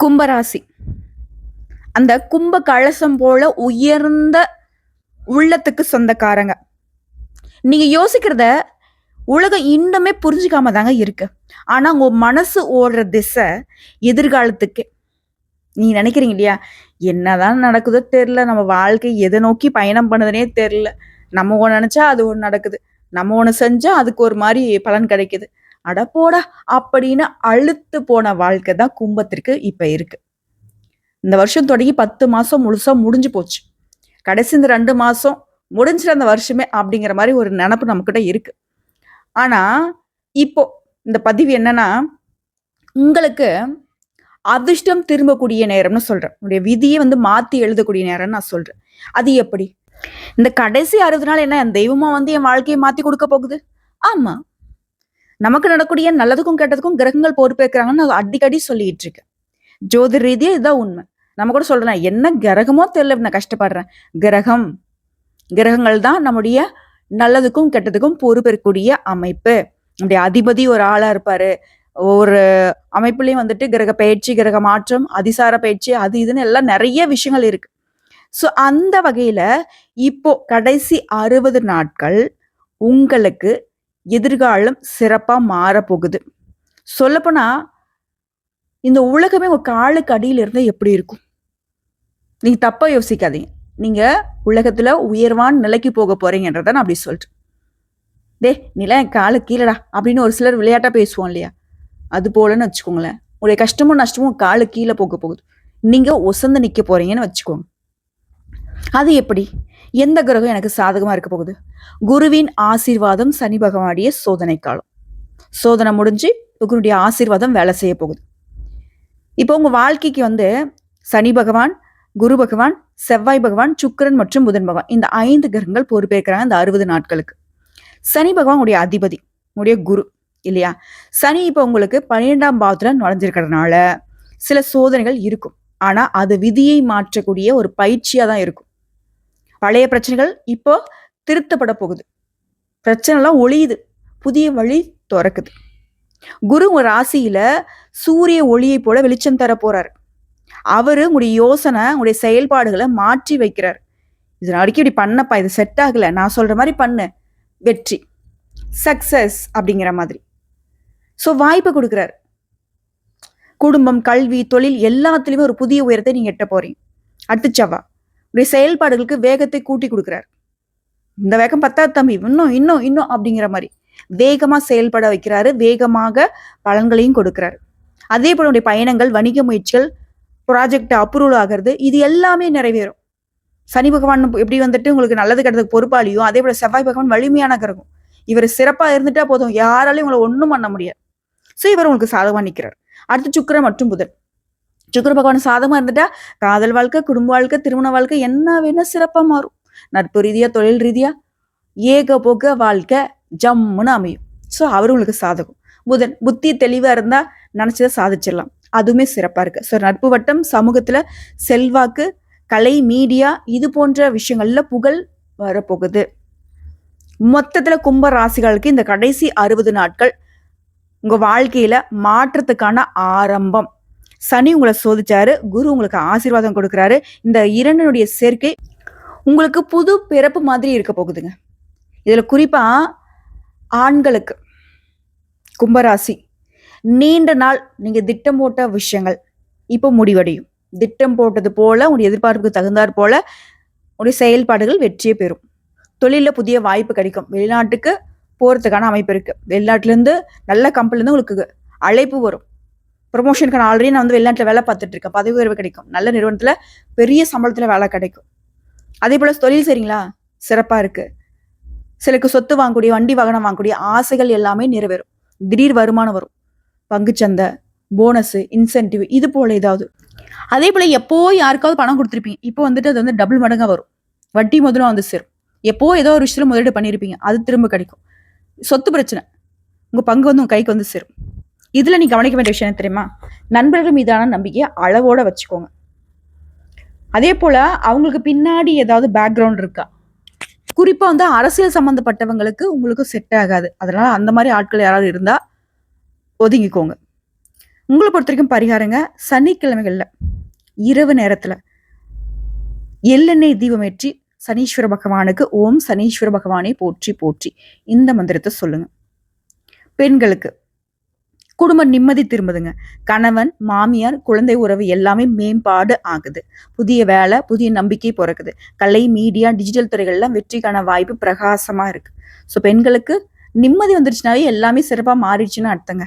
கும்பராசி. அந்த கும்ப கலசம் போல உயர்ந்த உள்ளத்துக்கு சொந்தக்காரங்க. நீங்க யோசிக்கிறத உலகம் இன்னுமே புரிஞ்சுக்காம தாங்க இருக்கு. ஆனா உங்க மனசு ஓடுற திசை எதிர்காலத்துக்கு. நீங்க நினைக்கிறீங்க இல்லையா, என்னதான் நடக்குதோ தெரியல, நம்ம வாழ்க்கை எதை நோக்கி பயணம் பண்ணுதுன்னே தெரியல, நம்ம ஒண்ணு நினைச்சா அது ஒண்ணு நடக்குது, நம்ம ஒண்ணு செஞ்சா அதுக்கு ஒரு மாதிரி பலன் கிடைக்குது, அட போடா அப்படின்னு அழுத்து போன வாழ்க்கை தான் கும்பத்திற்கு இப்ப இருக்கு. இந்த வருஷம் தொடங்கி 10 மாசம் முழுசா முடிஞ்சு போச்சு. கடைசி இந்த 2 மாசம் முடிஞ்சிட அந்த வருஷமே அப்படிங்கிற மாதிரி ஒரு நினப்பு நம்மக்கிட்ட இருக்கு. ஆனா இப்போ இந்த பதிவு என்னன்னா, உங்களுக்கு அதிர்ஷ்டம் திரும்பக்கூடிய நேரம்னு சொல்றேன். உங்களுடைய விதியை மாத்தி எழுதக்கூடிய நேரம்னு நான் சொல்றேன். அது எப்படி? இந்த கடைசி 60 நாள் என்ன என் தெய்வமா என் வாழ்க்கையை மாத்தி கொடுக்க போகுது? ஆமா. நமக்கு நடக்கூடிய நல்லதுக்கும் கெட்டதுக்கும் கிரகங்கள் பொறுப்பேற்கிறாங்கன்னு நான் அடிக்கடி சொல்லிட்டு இருக்கேன். ஜோதிட ரீதியா இதுதான் உண்மை. நம்ம கூட சொல்றேன், என்ன கிரகமோ தெரியல நான் கஷ்டப்படுறேன். கிரகங்கள் தான் நம்முடைய நல்லதுக்கும் கெட்டதுக்கும் பொறுப்பேற்கக்கூடிய அமைப்பு. நம்முடைய அதிபதி ஒரு ஆளா இருப்பாரு. ஒரு அமைப்புலயும் கிரக பயிற்சி, கிரக மாற்றம், அதிசார பயிற்சி, அது இதுன்னு எல்லாம் நிறைய விஷயங்கள் இருக்கு. ஸோ அந்த வகையில இப்போ கடைசி 60 நாட்கள் உங்களுக்கு எதிர்காலம் சிறப்பா மாறப்போகுது. சொல்லப்போனா இந்த உலகமே உங்க காலுக்கு அடியில இருந்தா எப்படி இருக்கும்? நீங்க தப்பா யோசிக்காதீங்க. நீங்க உலகத்துல உயர்வான நிலைக்கு போக போறீங்கன்றத நான் அப்படி சொல்றேன். நீலாம் என் காலு கீழடா அப்படின்னு ஒரு சிலர் விளையாட்டா பேசுவோம் இல்லையா, அது போலன்னு வச்சுக்கோங்களேன். உங்களுடைய கஷ்டமும் நஷ்டமும் காலு கீழே போக போகுது. நீங்க ஒசந்து நிக்க போறீங்கன்னு வச்சுக்கோங்க. அது எப்படி? எந்த கிரகம் எனக்கு சாதகமா இருக்க போகுது? குருவின் ஆசீர்வாதம், சனி பகவானுடைய சோதனை காலம். சோதனை முடிஞ்சு குருடைய ஆசீர்வாதம் வேலை செய்ய போகுது. இப்போ உங்க வாழ்க்கைக்கு சனி பகவான், குரு பகவான், செவ்வாய் பகவான், சுக்கிரன் மற்றும் புதன் பகவான், இந்த 5 கிரகங்கள் பொறுப்பேற்கிறாங்க இந்த 60 நாட்களுக்கு. சனி பகவான் உடைய அதிபதி, உடைய குரு இல்லையா? சனி இப்போ உங்களுக்கு 12ஆம் பாவத்துல நுழைஞ்சிருக்கிறதுனால சில சோதனைகள் இருக்கும். ஆனா அது விதியை மாற்றக்கூடிய ஒரு பயிற்சியா தான் இருக்கும். பழைய பிரச்சனைகள் இப்போ திருத்தப்பட போகுது. பிரச்சனை எல்லாம் ஒளியுது, புதிய வழி திறக்குது. குரு ஒரு ராசியில சூரிய ஒளியை போல வெளிச்சம் தர போறாரு. அவரு உங்களுடைய யோசனை, உங்களுடைய செயல்பாடுகளை மாற்றி வைக்கிறார். இது நாளைக்கு இப்படி பண்ணப்பா, இது செட் ஆகல, நான் சொல்ற மாதிரி பண்ணு, வெற்றி, சக்சஸ் அப்படிங்கிற மாதிரி. ஸோ வாய்ப்பு கொடுக்குறாரு. குடும்பம், கல்வி, தொழில் எல்லாத்துலயுமே ஒரு புதிய உயரத்தை நீங்க எட்ட போறீங்க. அடுத்து செவ்வாய் உடைய செயல்பாடுகளுக்கு வேகத்தை கூட்டி கொடுக்குறாரு. இந்த வேகம் பத்தாது தம்பி, இன்னும் இன்னும் இன்னும் அப்படிங்கிற மாதிரி வேகமா செயல்பட வைக்கிறாரு. வேகமாக பலன்களையும் கொடுக்கிறாரு. அதே போல உடைய பயணங்கள், வணிக முயற்சிகள், ப்ராஜெக்ட் அப்ரூவல் ஆகிறது, இது எல்லாமே நிறைவேறும். சனி பகவான் எப்படி உங்களுக்கு நல்லது கெட்டதுக்கு பொறுப்பாளியும், அதே போல செவ்வாய் பகவான் வலிமையான கிரகம். இவர் சிறப்பா இருந்துட்டா போதும், யாராலையும் உங்களை ஒன்றும் பண்ண முடியாது. ஸோ இவர் உங்களுக்கு சாதகமா நிற்கிறார். அடுத்து சுக்கிரன் மற்றும் புதன். சுக்கிர பகவான் சாதகமா இருந்துட்டா காதல் வாழ்க்கை, குடும்ப வாழ்க்கை, திருமண வாழ்க்கை என்ன வேணா சிறப்பா மாறும். நட்பு ரீதியா, தொழில் ரீதியா ஏகபோக வாழ்க்கை ஜம்முன்னு அமையும். ஸோ அவர் உங்களுக்கு சாதகம். புதன் புத்தி தெளிவா இருந்தா நினைச்சதை சாதிச்சிடலாம், அதுவுமே சிறப்பா இருக்கு. ஸோ நட்பு வட்டம், சமூகத்துல செல்வாக்கு, கலை, மீடியா, இது போன்ற விஷயங்கள்ல புகழ் வரப்போகுது. மொத்தத்துல கும்ப ராசிகளுக்கு இந்த கடைசி 60 நாட்கள் உங்க வாழ்க்கையில மாற்றத்துக்கான ஆரம்பம். சனி உங்களை சோதிச்சாரு, குரு உங்களுக்கு ஆசீர்வாதம் கொடுக்குறாரு. இந்த இரண்டனுடைய சேர்க்கை உங்களுக்கு புது பிறப்பு மாதிரி இருக்க போகுதுங்க. இதுல குறிப்பா ஆண்களுக்கு, கும்பராசி, நீண்ட நாள் நீங்க திட்டம் போட்ட விஷயங்கள் இப்போ முடிவடையும். திட்டம் போட்டது போல உங்களுடைய எதிர்பார்ப்புக்கு தகுந்தாற் போல உங்களுடைய செயல்பாடுகள் வெற்றியை பெறும். தொழில புதிய வாய்ப்பு கிடைக்கும். வெளிநாட்டுக்கு போறதுக்கான அமைப்பு இருக்கு. வெளிநாட்டுல இருந்து நல்ல கம்பெனில இருந்து உங்களுக்கு அழைப்பு வரும். ப்ரொமோஷனுக்கான ஆல்ரெடி நான் வெளிநாட்டுல வேலை பார்த்துட்டு இருக்கேன், பதவி உயர்வு கிடைக்கும். நல்ல நிறுவனத்துல பெரிய சம்பளத்துல வேலை கிடைக்கும். அதே போல தொழில் செய்றீங்களா, சிறப்பா இருக்கு. சிலருக்கு சொத்து வாங்கக்கூடிய, வண்டி வாகனம் வாங்கக்கூடிய ஆசைகள் எல்லாமே நிறைவேறும். திடீர் வருமானம் வரும். பங்குச்சந்தை, போனஸ், இன்சென்டிவ், இது போல ஏதாவது. அதே போல எப்போ யாருக்காவது பணம் கொடுத்துருப்பீங்க, இப்போ அது டபுள் மடங்கா வரும். வட்டி முதலும் சேரும். எப்போ ஏதோ ஒரு விஷயத்துல முதலீடு பண்ணியிருப்பீங்க, அது திரும்ப கிடைக்கும். சொத்து பிரச்சனை, உங்க பங்கு உங்க கைக்கு சேரும். இதுல நீ கவனிக்க வேண்டிய விஷயம் தெரியுமா? நண்பர்கள் மீதான நம்பிக்கையை அளவோட வச்சுக்கோங்க. அதே போல அவங்களுக்கு பின்னாடி ஏதாவது பேக்ரவுண்ட் இருக்கா? குறிப்பா அரசியல் சம்பந்தப்பட்டவங்களுக்கு உங்களுக்கு செட் ஆகாது. அதனால அந்த மாதிரி ஆட்கள் யாராவது இருந்தா ஒதுங்கிக்கோங்க. உங்களை பொறுத்த வரைக்கும் பரிகாரங்க, சனிக்கிழமைகள்ல இரவு நேரத்துல எள்ளெண்ணெய் தீபமேற்றி சனீஸ்வர பகவானுக்கு ஓம் சனீஸ்வர பகவானை போற்றி போற்றி இந்த மந்திரத்தை சொல்லுங்க. பெண்களுக்கு குடும்ப நிம்மதி திரும்புதுங்க. கணவன், மாமியார், குழந்தை உறவு எல்லாமே மேம்பாடு ஆகுது. புதிய வேலை, புதிய நம்பிக்கை பிறக்குது. கலை, மீடியா, டிஜிட்டல் துறைகள்லாம் வெற்றிக்கான வாய்ப்பு பிரகாசமா இருக்கு. ஸோ பெண்களுக்கு நிம்மதி வந்துருச்சுனாவே எல்லாமே சிறப்பாக மாறிடுச்சுன்னு அர்த்தங்க.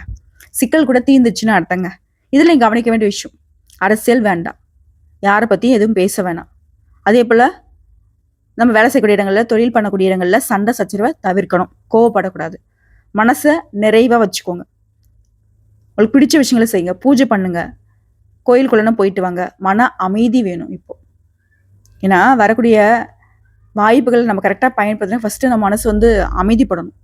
சிக்கல் கூட தீர்ந்துச்சுன்னு அர்த்தங்க. இதுல நீங்க கவனிக்க வேண்டிய விஷயம், அரசியல் வேண்டாம், யாரை பத்தியும் எதுவும் பேச வேணாம். அதே போல நம்ம வேலை செய்யக்கூடிய இடங்கள்ல, தொழில் பண்ணக்கூடிய இடங்கள்ல சண்டை சச்சரவை தவிர்க்கணும். கோவப்படக்கூடாது. மனசை நிறைவா வச்சுக்கோங்க. உங்களுக்கு பிடிச்ச விஷயங்களை செய்யுங்க. பூஜை பண்ணுங்க. கோயிலுக்குள்ளனா போயிட்டு வாங்க. மன அமைதி வேணும் இப்போ. ஏன்னா வரக்கூடிய வாய்ப்புகள் நம்ம கரெக்டாக பயன்படுத்தினா ஃபர்ஸ்ட் நம்ம மனசு அமைதிப்படணும்.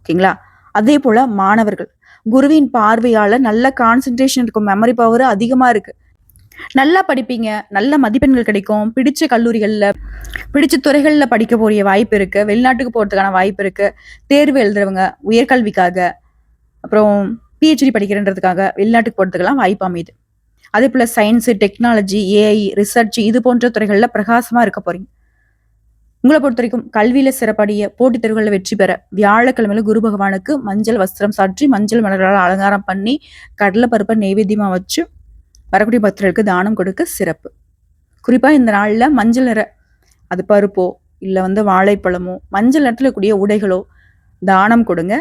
ஓகேங்களா? அதே போல மாணவர்கள், குருவின் பார்வையால நல்ல கான்சென்ட்ரேஷன் இருக்கும். மெமரி பவர் அதிகமா இருக்கு. நல்லா படிப்பீங்க. நல்ல மதிப்பெண்கள் கிடைக்கும். பிடிச்ச கல்லூரிகள்ல, பிடிச்ச துறைகள்ல படிக்க போறிய வாய்ப்பு இருக்கு. வெளிநாட்டுக்கு போறதுக்கான வாய்ப்பு இருக்கு. தேர்வு எழுதுறவங்க, உயர்கல்விக்காக, அப்புறம் பிஹெச்டி படிக்கிறன்றதுக்காக வெளிநாட்டுக்கு போறதுக்கெல்லாம் வாய்ப்பு அமையுது. அதே போல சயின்ஸ், டெக்னாலஜி, ஏஐ, ரிசர்ச் இது போன்ற துறைகள்ல பிரகாசமா இருக்க போறீங்க. உங்களை பொறுத்த வரைக்கும் கல்வியில சிறப்படைய, போட்டித் தேர்வுகளில் வெற்றி பெற வியாழக்கிழமையில குரு பகவானுக்கு மஞ்சள் வஸ்திரம் சாற்றி, மஞ்சள் மலர்களால் அலங்காரம் பண்ணி, கடலை பருப்பை நைவேத்தியமா வச்சு வரக்கூடிய பக்தர்களுக்கு தானம் கொடுக்க சிறப்பு. குறிப்பா இந்த நாள்ல மஞ்சள் நிற அது பருப்போ இல்ல வாழைப்பழமோ, மஞ்சள் நிறத்துல கூடிய உடைகளோ தானம் கொடுங்க.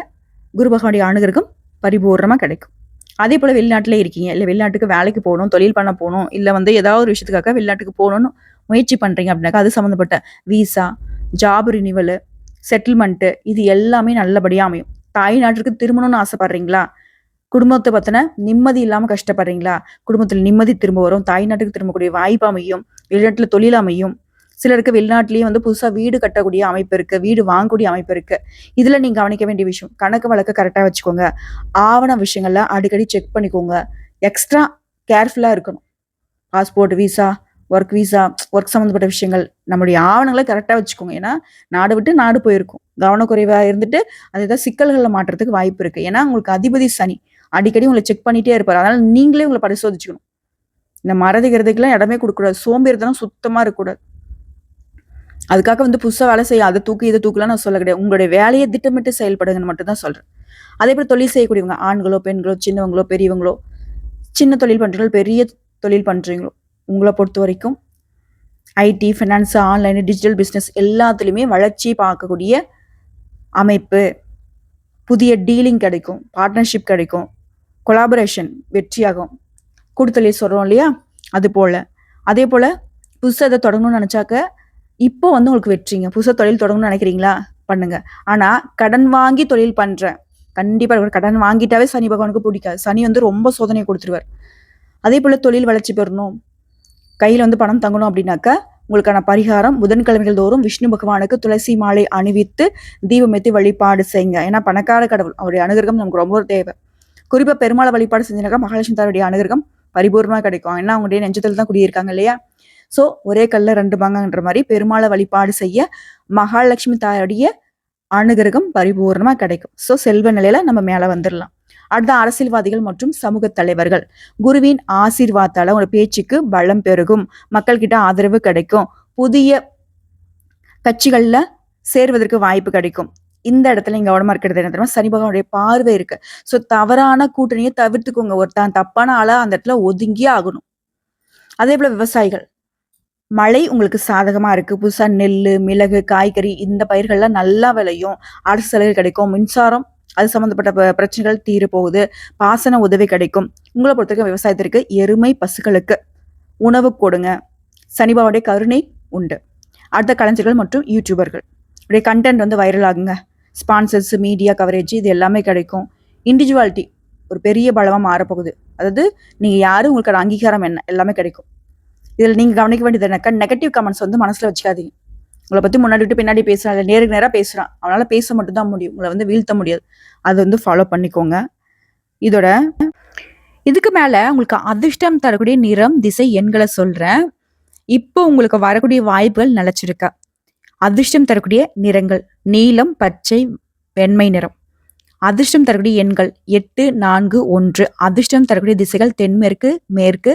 குரு பகவானுடைய அனுகிரகம் பரிபூர்ணமா கிடைக்கும். அதே போல வெளிநாட்டிலே இருக்கீங்க, இல்ல வெளிநாட்டுக்கு வேலைக்கு போகணும், தொழில் பண்ண போகணும், இல்ல ஏதாவது ஒரு விஷயத்துக்காக வெளிநாட்டுக்கு போகணும்னு முயற்சி பண்றீங்க அப்படின்னாக்கா அது சம்மந்தப்பட்ட விசா, ஜாப் ரினிவல், செட்டில்மெண்ட் இது எல்லாமே நல்லபடியா அமையும். தாய் நாட்டிற்கு திரும்பணும்னு ஆசைப்படுறீங்களா? குடும்பத்தை பத்தின நிம்மதி இல்லாம கஷ்டப்படுறீங்களா? குடும்பத்தில் நிம்மதி திரும்ப வரும். தாய் நாட்டுக்கு திரும்பக்கூடிய வாய்ப்பு அமையும். வெளிநாட்டுல தொழில் அமையும். சிலருக்கு வெளிநாட்டிலேயே புதுசா வீடு கட்டக்கூடிய அமைப்பு இருக்கு. வீடு வாங்கக்கூடிய அமைப்பு இருக்கு. இதுல நீங்க கவனிக்க வேண்டிய விஷயம், கணக்கு வழக்கு கரெக்டா வச்சுக்கோங்க. ஆவண விஷயங்கள்ல அடிக்கடி செக் பண்ணிக்கோங்க. எக்ஸ்ட்ரா கேர்ஃபுல்லா இருக்கணும். பாஸ்போர்ட், விசா, ஒர்க் சம்மந்தப்பட்ட விஷயங்கள், நம்முடைய ஆவணங்களை கரெக்டாக வச்சுக்கோங்க. ஏன்னா நாடு விட்டு நாடு போயிருக்கும். கவனக்குறைவாக இருந்துட்டு அது ஏதாவது சிக்கல்களில் மாட்டுறதுக்கு வாய்ப்பு இருக்கு. ஏன்னா உங்களுக்கு அதிபதி சனி அடிக்கடி உங்களை செக் பண்ணிட்டே இருப்பார். அதனால நீங்களே உங்களை பரிசோதிச்சுக்கணும். இந்த மறதிக்கிறதுக்கெல்லாம் இடமே கொடுக்கக்கூடாது. சோம்பேறித்தனம் சுத்தமா இருக்கக்கூடாது. அதுக்காக புதுசாக வேலை செய்ய அதை தூக்கு இதை தூக்கலாம் நான் சொல்ல கிடையாது. உங்களுடைய வேலையை திட்டமிட்டு செயல்படுங்கன்னு மட்டும் தான் சொல்றேன். அதே போல தொழில் செய்யக்கூடியவங்க, ஆண்களோ பெண்களோ, சின்னவங்களோ பெரியவங்களோ, சின்ன தொழில் பண்றீங்களோ பெரிய தொழில் பண்றீங்களோ, உங்களை பொறுத்த வரைக்கும் IT, finance, online, digital business எல்லாத்துலேயுமே வளர்ச்சி பார்க்கக்கூடிய அமைப்பு. புதிய டீலிங் கிடைக்கும், பார்ட்னர்ஷிப் கிடைக்கும், கொலாபரேஷன் வெற்றியாகும். கூடுதொழில் சொல்கிறோம் இல்லையா, அது போல். அதே போல் புதுசாக இதை தொடங்கணும்னு நினச்சாக்க இப்போ உங்களுக்கு வெற்றிங்க. புதுசாக தொழில் தொடங்கணும்னு நினைக்கிறீங்களா? பண்ணுங்க. ஆனால் கடன் வாங்கி தொழில் பண்ணுறேன், கண்டிப்பாக கடன் வாங்கிட்டாவே சனி பகவானுக்கு பிடிக்காது. சனி ரொம்ப சோதனையை கொடுத்துருவார். அதே போல் தொழில் வளர்ச்சி பெறணும், கையில் பணம் தங்கணும் அப்படின்னாக்கா உங்களுக்கான பரிகாரம், புதன்கிழமைகள் தோறும் விஷ்ணு பகவானுக்கு துளசி மாலை அணிவித்து தீபம் ஏற்றி வழிபாடு செய்யுங்க. ஏன்னா பணக்கார கடவுள், அவருடைய அனுகிரகம் நமக்கு ரொம்ப தேவை. குறிப்பாக பெருமாளை வழிபாடு செஞ்சினாக்கா மகாலட்சுமி தாருடைய அனுகிரகம் பரிபூர்ணமாக கிடைக்கும். ஏன்னா அவங்களுடைய நெஞ்சத்தில் தான் குடியிருக்காங்க இல்லையா? ஸோ ஒரே கல்ல ரெண்டு பாங்கன்ற மாதிரி பெருமாளை வழிபாடு செய்ய மகாலட்சுமி தாருடைய அனுகிரகம் பரிபூர்ணமாக கிடைக்கும். ஸோ செல்வ நிலையில நம்ம மேலே வந்துடலாம். அடுத்த அரசியல்வாதிகள் மற்றும் சமூக தலைவர்கள், குருவின் ஆசீர்வாதத்தால உங்க பேச்சுக்கு பலம் பெருகும், மக்கள் கிட்ட ஆதரவு கிடைக்கும், புதிய கட்சிகள்ல சேர்வதற்கு வாய்ப்பு கிடைக்கும். இந்த இடத்துல நீங்க கவனமா இருக்கிறது என்ன தெரியுமா? சனி பகவானுடைய பார்வை இருக்கு. ஸோ தவறான கூட்டணியை தவிர்த்துக்கோங்க. ஒருத்தான் தப்பான ஆளா அந்த இடத்துல ஒதுங்கியே ஆகணும். அதே போல விவசாயிகள், மழை உங்களுக்கு சாதகமா இருக்கு. புதுசா நெல், மிளகு, காய்கறி இந்த பயிர்கள்லாம் நல்லா விளையும். அரசு சலுகை கிடைக்கும். மின்சாரம் அது சம்மந்தப்பட்ட பிரச்சனைகள் தீர போகுது. பாசன உதவி கிடைக்கும். உங்களை பொறுத்தவரைக்கும் விவசாயத்திற்கு எருமை பசுக்களுக்கு உணவு கொடுங்க. சனிபாவுடைய கருணை உண்டு. அடுத்த கலைஞர்கள் மற்றும் யூடியூபர்கள் உடைய கண்டென்ட் வைரல் ஆகுங்க. ஸ்பான்சர்ஸ், மீடியா கவரேஜ் இது எல்லாமே கிடைக்கும். இண்டிவிஜுவாலிட்டி ஒரு பெரிய பலமாக மாறப்போகுது. அதாவது நீங்க யாரு, உங்களுக்கான அங்கீகாரம் என்ன, எல்லாமே கிடைக்கும். இதில் நீங்க கவனிக்க வேண்டியது என்னக்கா, நெகட்டிவ் கமெண்ட்ஸ் மனசுல வச்சுக்காதீங்க. உங்களை பத்தி முன்னாடி விட்டு பின்னாடி பேசுறான், இல்லை நேருக்கு நேராக பேசுறான், அவனால பேச மட்டும் தான் முடியும், உங்களை வீழ்த்த முடியாது. அது ஃபாலோ பண்ணிக்கோங்க. இதுக்கு மேல உங்களுக்கு அதிர்ஷ்டம் தரக்கூடிய நிறம், திசை, எண்களை சொல்றேன். இப்போ உங்களுக்கு வரக்கூடிய வாய்ப்புகள் நிலைச்சிருக்கா? அதிர்ஷ்டம் தரக்கூடிய நிறங்கள்: நீலம், பச்சை, வெண்மை நிறம். அதிர்ஷ்டம் தரக்கூடிய எண்கள் 8, 4, 1. அதிர்ஷ்டம் தரக்கூடிய திசைகள் தென்மேற்கு, மேற்கு.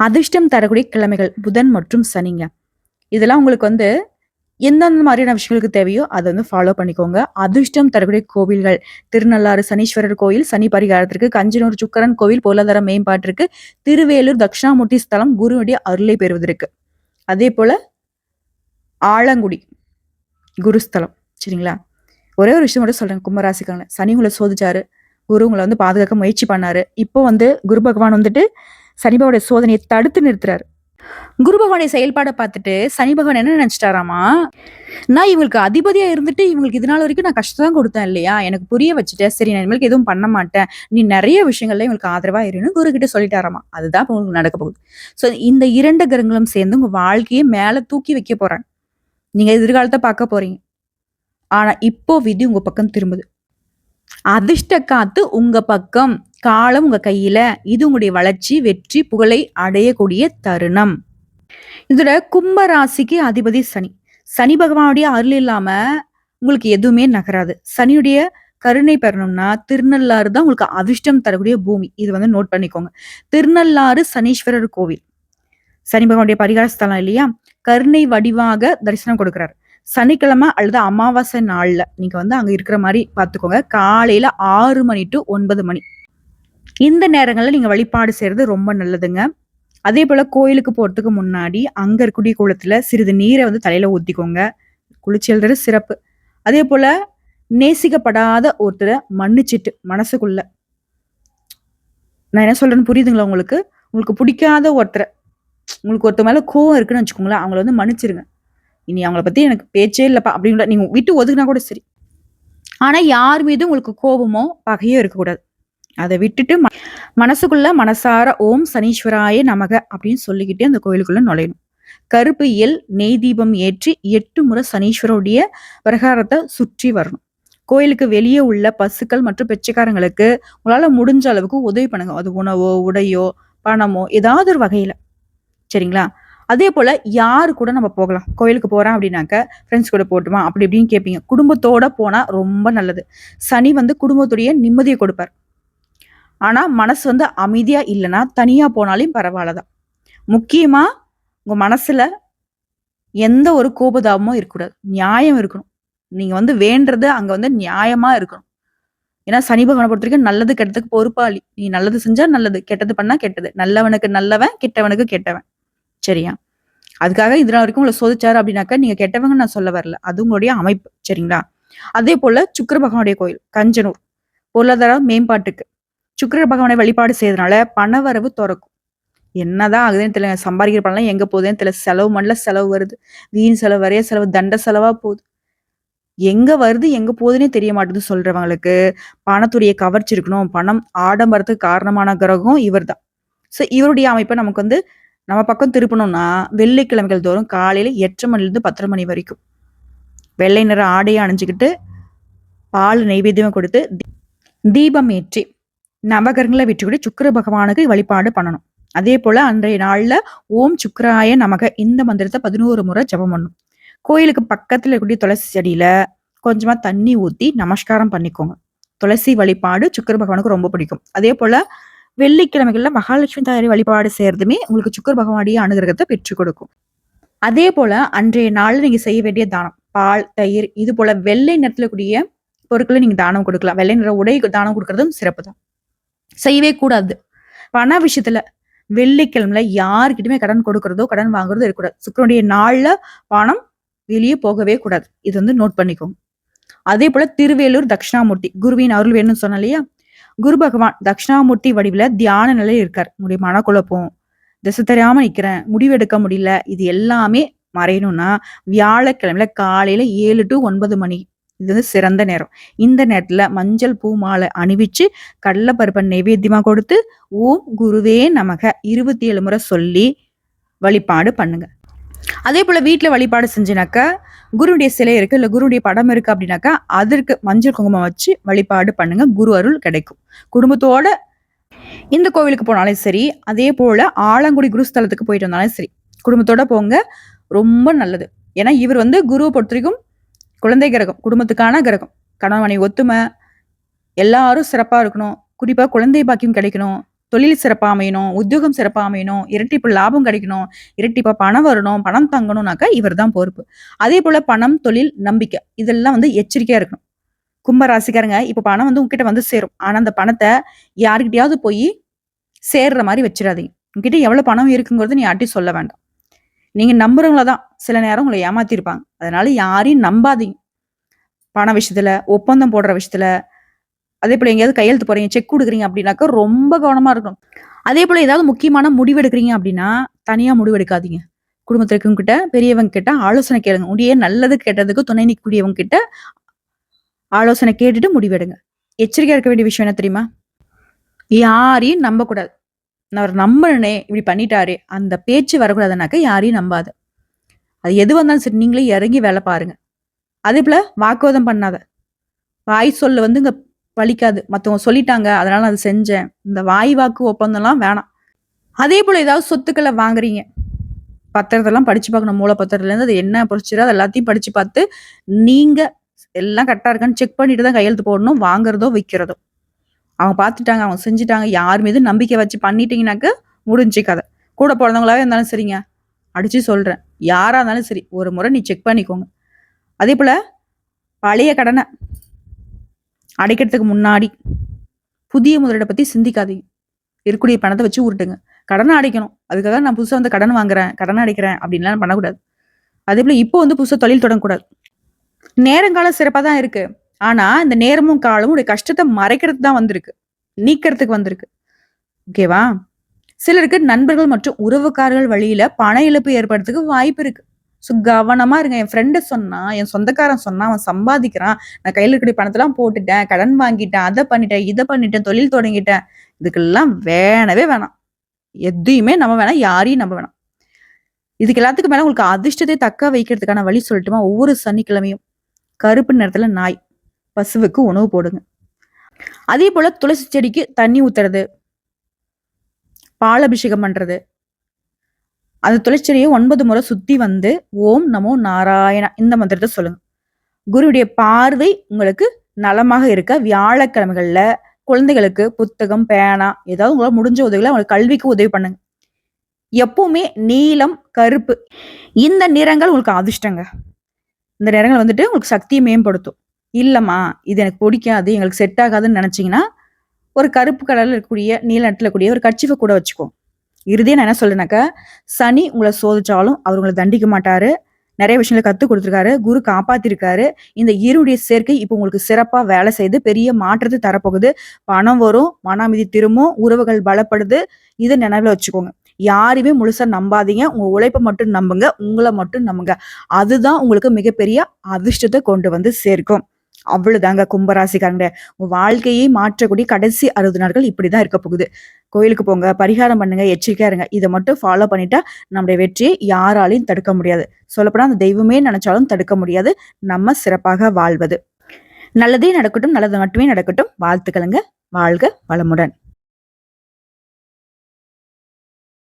அதிர்ஷ்டம் தரக்கூடிய கிழமைகள் புதன் மற்றும் சனிங்க. இதெல்லாம் உங்களுக்கு வந்து எந்தெந்த மாதிரியான விஷயங்களுக்கு தேவையோ அதை வந்து ஃபாலோ பண்ணிக்கோங்க. அதிர்ஷ்டம் தரக்கூடிய கோவில்கள் திருநள்ளாறு சனீஸ்வரர் கோயில் சனி பரிகாரத்திற்கு, கஞ்சனூர் சுக்கரன் கோவில் பொருளாதார மேம்பாட்டிற்கு, திருவேலூர் தட்சிணாமூர்த்தி ஸ்தலம் குருவுடைய அருளை பெறுவதற்கு, அதே போல ஆலங்குடி குருஸ்தலம். சரிங்களா? ஒரே ஒரு விஷயம் மட்டும் சொல்றேன். கும்பராசிக்கான சனி உங்களை சோதிச்சாரு, குரு உங்களை வந்து பாதுகாக்க முயற்சி பண்ணாரு. இப்போ வந்து குரு பகவான் வந்துட்டு சனி பகவானுடைய சோதனையை தடுத்து நிறுத்துறாரு. குரு பகவானுடைய செயல்பாடை பார்த்துட்டு சனி பகவான் என்ன நினைச்சிட்டாராமா, நான் இவங்களுக்கு அதிபதியா இருந்துட்டு இவங்களுக்கு இது நாள் வரைக்கும் நான் கஷ்டம் தான் கொடுத்தேன் இல்லையா, எனக்கு புரிய வச்சுட்டேன், சரி நான் இனிமேல் எதுவும் பண்ண மாட்டேன், நீ நிறைய விஷயங்கள்ல இவங்களுக்கு ஆதரவா இருன்னு குரு கிட்ட சொல்லிட்டாராமா. அதுதான் உங்களுக்கு நடக்க போகுது. ஸோ இந்த 2 கிரகங்களும் சேர்ந்து உங்க வாழ்க்கையை மேல தூக்கி வைக்க போறாங்க. நீங்க எதிர்காலத்தை பார்க்க போறீங்க. ஆனா இப்போ விதி உங்க பக்கம் திரும்புது. அதிர்ஷ்ட காத்து உங்க பக்கம், காலம் உங்க கையில. இது உங்களுடைய வளர்ச்சி, வெற்றி, புகழை அடையக்கூடிய தருணம். இதோட கும்ப ராசிக்கு அதிபதி சனி. சனி பகவானுடைய அருள் இல்லாம உங்களுக்கு எதுவுமே நகராது. சனியுடைய கருணை பெறணும்னா திருநள்ளாறு தான் உங்களுக்கு அதிர்ஷ்டம் தரக்கூடிய பூமி. இது வந்து நோட் பண்ணிக்கோங்க. திருநள்ளாறு சனீஸ்வரர் கோவில் சனி பகவானுடைய பரிகார ஸ்தலம் இல்லையா, கருணை வடிவாக தரிசனம் கொடுக்கிறார். சனிக்கிழமை அல்லது அமாவாசை நாள்ல நீங்க வந்து அங்க இருக்கிற மாதிரி பார்த்துக்கோங்க. காலையில 6 மணி to 9 மணி இந்த நேரங்கள்ல நீங்க வழிபாடு செய்யறது ரொம்ப நல்லதுங்க. அதே போல கோயிலுக்கு போறதுக்கு முன்னாடி அங்க இருக்கக்கூடிய குளத்துல சிறிது நீரை வந்து தலையில ஊத்திக்கோங்க. குளிச்சு எழுதுறது சிறப்பு. அதே போல நேசிக்கப்படாத ஒருத்தரை மன்னிச்சிட்டு மனசுக்குள்ள, நான் என்ன சொல்றேன்னு புரியுதுங்களா உங்களுக்கு? உங்களுக்கு பிடிக்காத ஒருத்தரை, உங்களுக்கு ஒருத்தர் மேல கோவம் இருக்குன்னு வச்சுக்கோங்களேன், அவங்கள வந்து மன்னிச்சிருங்க. இனி அவங்கள பத்தி எனக்கு பேச்சே இல்லப்பா அப்படின்ற நீங்க விட்டு ஒதுக்குனா கூட சரி. ஆனா யார் மீதும் உங்களுக்கு கோபமோ பகையோ இருக்கக்கூடாது. அதை விட்டுட்டு மனசுக்குள்ள மனசார ஓம் சனீஸ்வராய நமக அப்படின்னு சொல்லிக்கிட்டே அந்த கோயிலுக்குள்ள நுழையணும். கருப்பு எல் நெய் தீபம் ஏற்றி 8 முறை சனீஸ்வரோடைய பிரகாரத்தை சுற்றி வரணும். கோயிலுக்கு வெளியே உள்ள பசுக்கள் மற்றும் பிச்சைக்காரங்களுக்கு உங்களால முடிஞ்ச அளவுக்கு உதவி பண்ணுங்க. அது உணவோ, உடையோ, பணமோ ஏதாவது ஒரு வகையில. சரிங்களா? அதே போல யாரு கூட நம்ம போகலாம்? கோயிலுக்கு போறேன் அப்படின்னாக்க ஃப்ரெண்ட்ஸ் கூட போட்டுமா அப்படி இப்படின்னு கேட்பீங்க. குடும்பத்தோட போனா ரொம்ப நல்லது. சனி வந்து குடும்பத்துடைய நிம்மதியை கொடுப்பார். ஆனா மனசு வந்து அமைதியா இல்லைன்னா தனியா போனாலும் பரவாயில்லதான். முக்கியமா உங்க மனசுல எந்த ஒரு கோபதாபமும் இருக்கக்கூடாது. நியாயம் இருக்கணும். நீங்க வந்து வேண்டது அங்க வந்து நியாயமா இருக்கணும். ஏன்னா சனி பகவானை பொறுத்த வரைக்கும் நல்லது கெட்டதுக்கு பொறுப்பாளி. நீ நல்லது செஞ்சா நல்லது, கெட்டது பண்ணா கெட்டது. நல்லவனுக்கு நல்லவன், கெட்டவனுக்கு கெட்டவன். சரியா? அதுக்காக இது நாள் வரைக்கும் உங்களை சோதிச்சாரு அப்படின்னாக்கா நீங்க கெட்டவங்க நான் சொல்ல வரல. அது உங்களுடைய அமைப்பு. சரிங்களா? அதே போல சுக்கிர பகவானுடைய கோயில் கஞ்சனூர் பொருளாதார மேம்பாட்டுக்கு சுக்கிர பகவானை வழிபாடு செய்யறதுனால பணவரவு திறக்கும். என்னதான் ஆகுதுன்னு தெரியல, சம்பாதிக்கிற பணம் எங்க போகுதுன்னு தெரியல, செலவு மண்ல செலவு வருது, வீண் செலவு, வரைய செலவு, தண்ட செலவா போகுது. எங்க வருது எங்க போகுதுன்னே தெரிய மாட்டேது சொல்றவங்களுக்கு பணத்துடைய கவர்ச்சி இருக்கணும். பணம் ஆடம்பரத்துக்கு காரணமான கிரகம் இவர் தான். ஸோ இவருடைய அமைப்பை நமக்கு வந்து நம்ம பக்கம் திருப்பணும்னா வெள்ளிக்கிழமைகள் தோறும் காலையில 8 மணிலிருந்து 10 மணி வரைக்கும் வெள்ளை நிற ஆடையை அணிஞ்சுக்கிட்டு பால் நெய்வேத்தியம் கொடுத்து தீபம் ஏற்றி நவகிரகங்களை விட்டுக்கிட்டு சுக்கிர பகவானுக்கு வழிபாடு பண்ணணும். அதே போல அன்றைய நாள்ல ஓம் சுக்கிராய நமக இந்த மந்திரத்தை 11 முறை ஜபம் பண்ணணும். கோயிலுக்கு பக்கத்துல இருக்கக்கூடிய துளசி செடியில கொஞ்சமா தண்ணி ஊத்தி நமஸ்காரம் பண்ணிக்கோங்க. துளசி வழிபாடு சுக்கிர பகவானுக்கு ரொம்ப பிடிக்கும். அதே போல வெள்ளிக்கிழமைகள்ல மகாலட்சுமி தாயாரி வழிபாடு செய்யறதுமே உங்களுக்கு சுக்கிர பகவானுடைய அனுகிரகத்தை பெற்றுக் கொடுக்கும். அதே போல அன்றைய நாள்ல நீங்க செய்ய வேண்டிய தானம் பால், தயிர், இது போல வெள்ளை நிறத்துல கூடிய பொருட்களை நீங்க தானம் கொடுக்கலாம். வெள்ளை நிற உடை தானம் கொடுக்கறதும் சிறப்பு தான். செய்யவே கூடாது. பண விஷயத்துல வெள்ளிக்கிழமையில யாருக்கிட்டுமே கடன் கொடுக்கறதோ கடன் வாங்குறதோ இருக்கக்கூடாது. சுக்கிரனுடைய நாள்ல பணம் வெளியே போகவே கூடாது. இது வந்து நோட் பண்ணிக்கோங்க. அதே போல திருவேலூர் தட்சிணாமூர்த்தி குருவின் அருள் வேணும்னு சொன்ன இல்லையா, குரு பகவான் தட்சிணாமூர்த்தி வடிவுல தியான நிலையில் இருக்கார். உங்களுடைய மனக்குழப்பம், திசை தெரியாம நிக்கிறேன், முடிவெடுக்க முடியல, இது எல்லாமே மறையணும்னா வியாழக்கிழமையில காலையில 7 to 9 மணி இது வந்து சிறந்த நேரம். இந்த நேரத்துல மஞ்சள் பூ மாலை அணிவிச்சு கடலைப்பருப்பை நைவேத்தியமா கொடுத்து ஓம் குருவே நமக 27 முறை சொல்லி வழிபாடு பண்ணுங்க. அதே போல வீட்டுல வழிபாடு செஞ்சினாக்கா குருவுடைய சிலை இருக்கு இல்ல குருவுடைய படம் இருக்கு அப்படின்னாக்கா அதற்கு மஞ்சள் குங்குமம் வச்சு வழிபாடு பண்ணுங்க. குரு அருள் கிடைக்கும். குடும்பத்தோட இந்த கோவிலுக்கு போனாலும் சரி, அதே போல ஆலங்குடி குருஸ்தலத்துக்கு போயிட்டு வந்தாலும் சரி, குடும்பத்தோட போங்க, ரொம்ப நல்லது. ஏன்னா இவர் வந்து குருவை பொறுத்த வரைக்கும் குழந்தை கிரகம், குடும்பத்துக்கான கிரகம், கணவன் மனைவி ஒத்துமை, எல்லாரும் சிறப்பா இருக்கணும். குறிப்பா குழந்தை பாக்கியம் கிடைக்கணும். தொழில் சிறப்பா அமையணும். உத்தியோகம் சிறப்பா அமையணும். இரட்டிப்பு லாபம் கிடைக்கணும். இரட்டிப்பா பணம் வரணும். பணம் தங்கணும்னாக்கா இவர் தான் பொறுப்பு. அதேபோல பணம், தொழில், நம்பிக்கை இதெல்லாம் வந்து எச்சரிக்கையா இருக்கணும். கும்ப ராசிக்காரங்க இப்ப பணம் வந்து உங்ககிட்ட வந்து சேரும். ஆனா அந்த பணத்த யார்கிட்டயாவது போயி சேர்ற மாரி வச்சுறாதீங்க. உங்ககிட்ட எவ்வளவு பணம் இருக்குங்கிறத நீ யார்ட்டயும் சொல்ல வேண்டாம். நீங்க நம்புறவங்கள தான் சில நேரம் உங்கள ஏமாத்திருப்பாங்க. அதனால யாரையும் நம்பாதீங்க. பண விஷயத்துல, ஒப்பந்தம் போடுற விஷயத்துல, அதேபோல எங்கேயாவது கையெழுத்து போடுறீங்க, செக் குடுக்குறீங்க அப்படின்னாக்கா ரொம்ப கவனமா இருக்கணும். அதேபோல ஏதாவது முக்கியமான முடிவு எடுக்குறீங்க அப்படின்னா, தனியா முடிவு எடுக்காதீங்க. குடும்பத்துல இருக்கவங்க கிட்ட, பெரியவங்க கிட்ட ஆலோசனை கேளுங்க. முடியே நல்லது கெட்டதுக்கு துணை நிற்கக்கூடியவங்க கிட்ட ஆலோசனை கேட்டுட்டு முடிவெடுங்க. எச்சரிக்கையா இருக்க வேண்டிய விஷயம் என்ன தெரியுமா? யாரையும் நம்பக்கூடாது. நான் அவர நம்புனனே, இப்படி பண்ணிட்டாரே, அந்த பேச்சு வரக்கூடாதுனாக்க யாரையும் நம்பாத. அது எது வந்தாலும் சரி, நீங்களே இறங்கி வேலை பாருங்க. அதேபோல வாக்குவாதம் பண்ணாத. வாய் சொல்லு வந்து இங்க பலிக்காது. மத்தவங்க சொல்லிட்டாங்க, அதனால நான் அத செஞ்சேன். இந்த வாய் வாக்கு ஒப்பந்தம்லாம் வேணாம். அதேபோல ஏதாவது சொத்துக்கள வாங்குறீங்க. பத்திரத்தெல்லாம் படிச்சு பார்க்கணும். மூல பத்திரத்துலேருந்து அது என்ன ப்ரொசீஜரோ அது எல்லாத்தையும் படிச்சு பார்த்து, நீங்க எல்லாம் கரெக்ட்டா இருக்கான்னு செக் பண்ணிட்டு தான் கையெழுத்து போடணும். வாங்குறதோ, விக்கிறதோ. அவங்க பார்த்துட்டாங்க, அவங்க செஞ்சுட்டாங்க. யார் மீதும் நம்பிக்கை வச்சு பண்ணிட்டீங்கனாக்க முடிஞ்சுச்சு கதை. கூட பொறந்தவங்களாவே இருந்தாலும் சரிங்க. அடிச்சு சொல்றேன். யாரா இருந்தாலும் சரி, ஒரு முறை நீ செக் பண்ணிக்கோங்க. அதேபோல பழைய கடன அடைக்கிறதுக்கு முன்னாடி, புதிய முதலீட பத்தி சிந்திக்காதீங்க. இருக்கக்கூடிய பணத்த வச்சு உருட்டுங்க. கடன அடைக்கணும். அதுக்காக நான் புதுசா வந்து கடன் வாங்குறேன், கடன் அடைக்கிறேன் அப்படின்லாம் பண்ணக்கூடாது. அதேபோல இப்போ வந்து புதுசா தொழில் தொடங்கக்கூடாது. நேரங்காலம் சிறப்பா தான் இருக்கு. ஆனா, இந்த நேரமும் காலமும் உடைய கஷ்டத்த மறைக்கிறதுக்கு தான் வந்திருக்கு. நீக்கிறதுக்கு வந்திருக்கு. ஓகேவா? சிலருக்கு நண்பர்கள் மற்றும் உறவுக்காரர்கள் வழியில பண இழப்பு ஏற்படுறதுக்கு வாய்ப்பு இருக்கு. ஸோ கவனமா இருங்க. என் ஃப்ரெண்டு சொன்னா, என் சொந்தக்காரன் சொன்னா, அவன் சம்பாதிக்கிறான். நான் கையில இருக்கக்கூடிய பணத்தெல்லாம் போட்டுட்டேன். கடன் வாங்கிட்டேன். அத பண்ணிட்டேன், இத பண்ணிட்டேன், தொழில் தொடங்கிட்டேன். இதுக்கெல்லாம் வேணவே வேணாம். எதையுமே நம்ப வேணாம். யாரையும் நம்ப வேணாம். இதுக்கு எல்லாத்துக்கும் மேல உங்களுக்கு அதிர்ஷ்டத்தை தக்க வைக்கிறதுக்கான வழி சொல்லட்டுமா? ஒவ்வொரு சனிக்கிழமையும் கருப்பு நிறத்துல நாய், பசுவுக்கு உணவு போடுங்க. அதேபோல துளசி செடிக்கு தண்ணி ஊத்துறது, பால் அபிஷேகம் பண்றது. அந்த துளசி செடியை 9 முறை சுத்தி வந்து, ஓம் நமோ நாராயணா இந்த மந்திரத்த சொல்லுங்க. குருவுடைய பார்வை உங்களுக்கு நலமாக இருக்க வியாழக்கிழமைகள்ல குழந்தைகளுக்கு புத்தகம், பேனா ஏதாவது உங்களால முடிஞ்ச உதவிகள அவங்களுக்கு கல்விக்கு உதவி பண்ணுங்க. எப்பவுமே நீலம், கருப்பு இந்த நிறங்கள் உங்களுக்கு அதிர்ஷ்டங்க. இந்த நிறங்கள் வந்துட்டு உங்களுக்கு சக்திய மேம்படுத்தும். இல்லம்மா, இது எனக்கு பிடிக்காது, எங்களுக்கு செட் ஆகாதுன்னு நெனச்சீங்கன்னா, ஒரு கருப்பு கலர்ல இருக்கக்கூடிய, நீல நிறத்துல இருக்கக்கூடிய ஒரு கர்ச்சீஃப கூட வச்சுக்கோங்க. இறுதியா நான் என்ன சொல்றேன்னாக்கா, சனி உங்கள சோதிச்சாலும் அவர் உங்கள தண்டிக்க மாட்டாரு. நெறைய விஷயங்கள கத்துக் குடுத்துருக்காரு. குரு காப்பாத்திருக்காரு. இந்த இருவருடைய சேர்க்கை இப்போ உங்களுக்கு சிறப்பா வேலை செய்து பெரிய மாற்றத்த தரப்போகுது. பணம் வரும், மன அமைதி திரும்பும், உறவுகள் பலப்படுது. இத நினைவுல வச்சுக்கோங்க. யாரையுமே முழுசா நம்பாதீங்க. உங்க உழைப்ப மட்டும் நம்புங்க. உங்கள மட்டும் நம்புங்க. அதுதான் உங்களுக்கு மிகப்பெரிய அதிர்ஷ்டத்த கொண்டு வந்து சேர்க்கும். அவ்வளவுதாங்க கும்பராசிக்காரங்க. உங்க வாழ்க்கையை மாற்றக்கூடிய கடைசி 60 நாட்கள் இப்படிதான் இருக்க போகுது. கோயிலுக்கு போங்க, பரிகாரம் பண்ணுங்க, எச்சரிக்கையா இருங்க. இத மட்டும் ஃபாலோ பண்ணிட்டா நம்முடைய வெற்றியை யாராலையும் தடுக்க முடியாது. சொல்லப்போனா அந்த தெய்வமே நினைச்சாலும் தடுக்க முடியாது. நம்ம சிறப்பாக வாழ்வது. நல்லதே நடக்கட்டும், நல்லது மட்டுமே நடக்கட்டும். வாழ்த்துக்களுங்க. வாழ்க வளமுடன்.